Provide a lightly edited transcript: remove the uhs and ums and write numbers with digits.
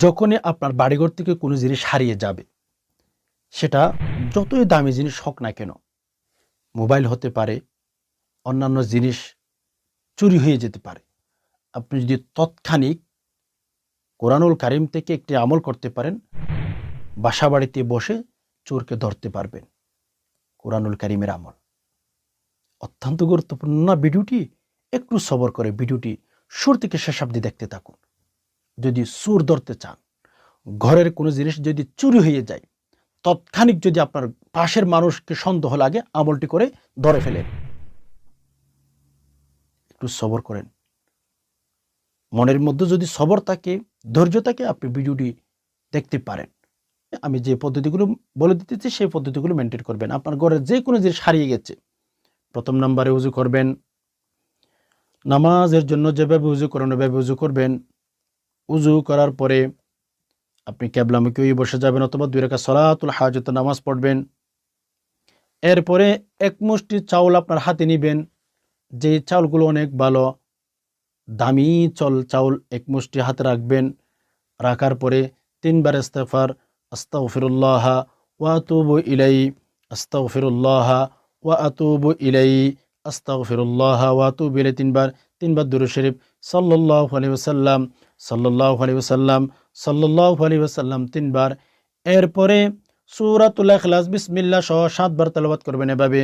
যখনই আপনার বাড়িঘর থেকে কোনো জিনিস হারিয়ে যাবে, সেটা যতই দামি জিনিস হোক না কেন, মোবাইল হতে পারে, অন্যান্য জিনিস চুরি হয়ে যেতে পারে, আপনি যদি তৎক্ষণিক কোরআনুল কারিম থেকে একটি আমল করতে পারেন, বাসা বাড়িতে বসে চোরকে ধরতে পারবেন। কোরআনুল কারিমের আমল অত্যন্ত গুরুত্বপূর্ণ ভিডিওটি। একটু সবর করে ভিডিওটি শুরু থেকে শেষ অবধি দেখতে থাকুন। যদি চোর ধরতে চান, ঘরের কোনো জিনিস যদি চুরি হয়ে যায়, তৎক্ষণিক যদি আপনার পাশের মানুষকে সন্দেহ লাগে, আমলটি করে ধরে ফেলেন। একটু সবর করেন। মনের মধ্যে যদি সবর থাকে, ধৈর্য থাকে, আপনি ভিডিওটি দেখতে পারেন। আমি যে পদ্ধতিগুলো বলে দিতেছি সেই পদ্ধতিগুলো মেনটেন করবেন। আপনার ঘরের যে কোনো জিনিস হারিয়ে গেছে, প্রথম নম্বরে উজু করবেন। নামাজের জন্য যেভাবে উজু করেন ওইভাবে উজু করবেন। উজু করার পরে আপনি কিবলামুখী হয়ে বসে যাবেন, অথবা 2 রাকাত সালাতুল হাজত নামাজ পড়বেন। এরপরে এক মুষ্টি চাউল আপনার হাতে নিবেন, যে চাউলগুলো অনেক ভালো দামি চাউল এক মুষ্টি হাতে রাখবেন। রাখার পরে 3 বার ইস্তিগফার, আস্তাগফিরুল্লাহ ওয়া আতুবু ইলাইহি, আস্তাগফিরুল্লাহ ওয়া আতুবু ইলাইহি, আস্তাগফিরুল্লাহ ওয়া আতুবু ইলাইহি 3 বার দুরূদ শরীফ, সাল্লাল্লাহু আলাইহি ওয়াসাল্লাম, সাল্লাল্লাহু আলাইহি ওয়াসাল্লাম, সাল্লাল্লাহু আলাইহি ওয়াসাল্লাম 3 বার। এরপরে সূরাতুল ইখলাস বিসমিল্লাহ সহ 7 বার তেলাওয়াত করবেন এভাবে।